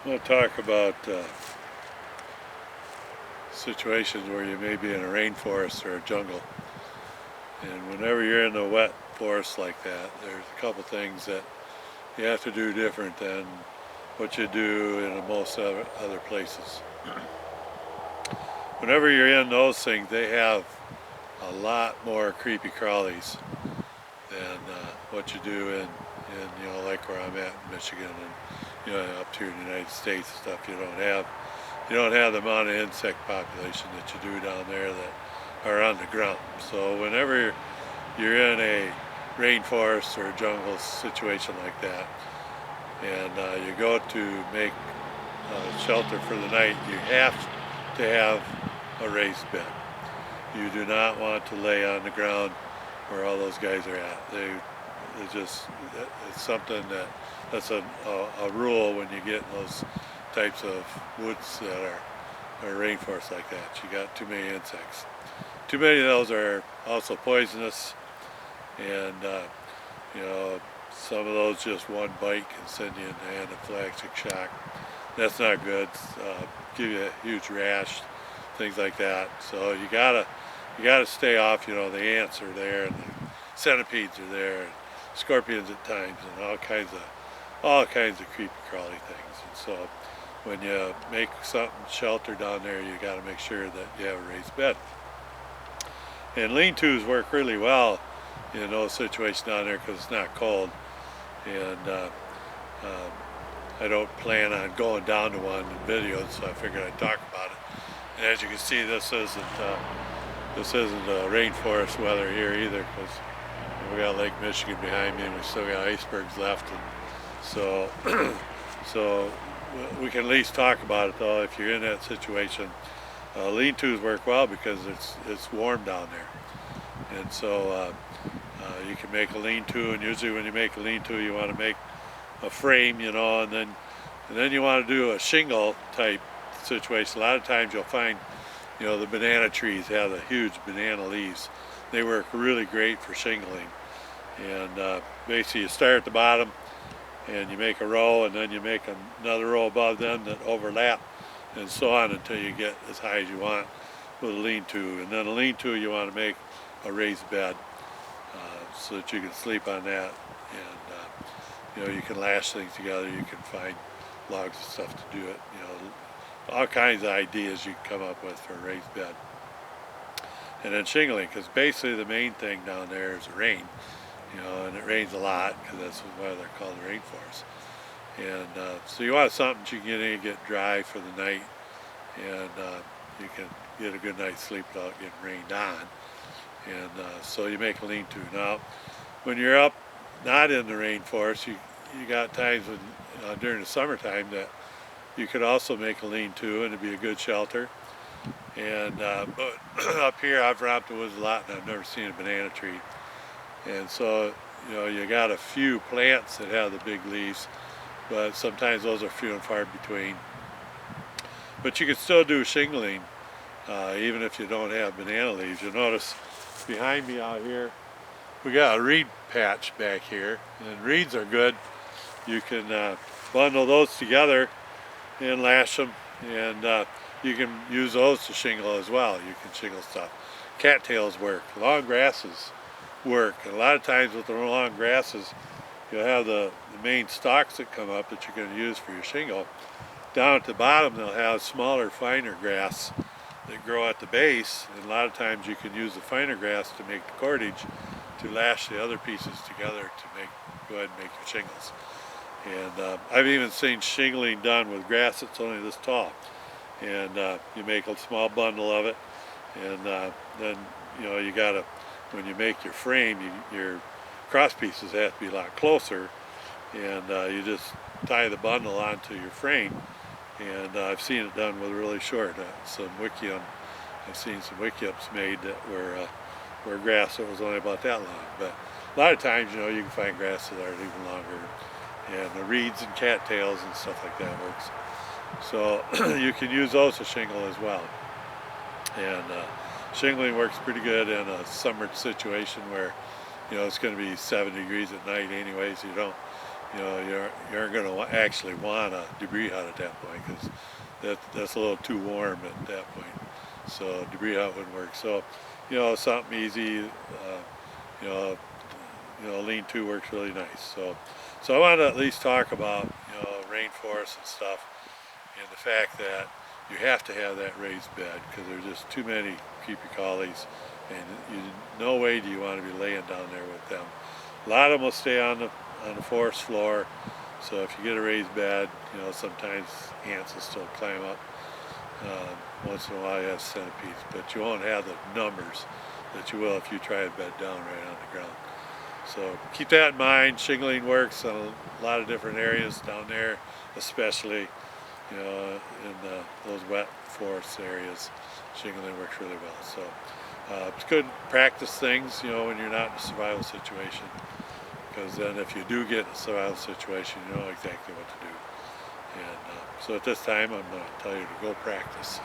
want to talk about situations where you may be in a rainforest or a jungle. And whenever you're in a wet forest like that, there's a couple things that you have to do different than what you do in most other places. Whenever you're in those things, they have a lot more creepy crawlies than what you do in like where I'm at in Michigan and up here in the United States and stuff. You don't have the amount of insect population that you do down there that are on the ground. So whenever you're in a rainforest or a jungle situation like that, and you go to make shelter for the night, you have to have a raised bed. You do not want to lay on the ground where all those guys are at. It's something that's a rule when you get in those types of woods that are rainforests like that. You got too many insects. Too many of those are also poisonous, and some of those, just one bite can send you into anaphylactic shock. That's not good. Give you a huge rash, things like that. So you gotta stay off. The ants are there, and the centipedes are there, and scorpions at times, and all kinds of creepy crawly things. And so when you make something shelter down there, you got to make sure that you have a raised bed. And lean-tos work really well in those situations down there because it's not cold. And I don't plan on going down to one in videos, so I figured I'd talk about it. And as you can see, this isn't rainforest weather here either, because we got Lake Michigan behind me, and we still got icebergs left. And so we can at least talk about it, though. If you're in that situation, lean-tos work well because it's warm down there, and so you can make a lean-to. And usually, when you make a lean-to, you want to make a frame, and then you want to do a shingle type situation. A lot of times, you'll find, the banana trees have the huge banana leaves. They work really great for shingling. And basically, you start at the bottom, and you make a row, and then you make another row above them that overlap, and so on until you get as high as you want with a lean-to. And then a lean-to, you want to make a raised bed so that you can sleep on that, and you can lash things together. You can find logs and stuff to do it. All kinds of ideas you can come up with for a raised bed. And then shingling, because basically the main thing down there is rain. And it rains a lot because that's why they're called the rainforest. And so you want something that you can get in and get dry for the night, and you can get a good night's sleep without getting rained on. And so you make a lean-to. Now, when you're up not in the rainforest, you got times when during the summertime that you could also make a lean-to, and it'd be a good shelter. And but up here, I've romped the woods a lot, and I've never seen a banana tree. And so, you got a few plants that have the big leaves, but sometimes those are few and far between. But you can still do shingling, even if you don't have banana leaves. You'll notice behind me out here, we got a reed patch back here, and reeds are good. You can bundle those together and lash them, and you can use those to shingle as well. You can shingle stuff. Cattails work. Long grasses work. And a lot of times with the long grasses, you'll have the main stalks that come up that you're going to use for your shingle. Down at the bottom, they'll have smaller, finer grass that grow at the base, and a lot of times you can use the finer grass to make the cordage to lash the other pieces together to go ahead and make your shingles. And I've even seen shingling done with grass that's only this tall. And you make a small bundle of it, and then you gotta, when you make your frame, your cross pieces have to be a lot closer, and you just tie the bundle onto your frame. And I've seen it done with really short, some wickiup. I've seen some wickiups made that were grass that was only about that long. But a lot of times, you can find grass that are even longer, and the reeds and cattails and stuff like that works. So you can use those to shingle as well. And shingling works pretty good in a summer situation where it's going to be 7 degrees at night anyway, so you you aren't going to actually want a debris hut at that point, because that's a little too warm at that point. So debris hut wouldn't work. So something easy. Lean-to works really nice. So I want to at least talk about rainforests and stuff, and the fact that you have to have that raised bed because there's just too many creepy crawlies, and no way do you want to be laying down there with them. A lot of them will stay on the forest floor. So if you get a raised bed, sometimes ants will still climb up. Once in a while you have centipedes, but you won't have the numbers that you will if you try to bed down right on the ground. So keep that in mind. Shingling works on a lot of different areas down there, especially in those wet forest areas. Shingling works really well. So it's good to practice things, when you're not in a survival situation, because then if you do get in a survival situation, you know exactly what to do. And so at this time, I'm going to tell you to go practice.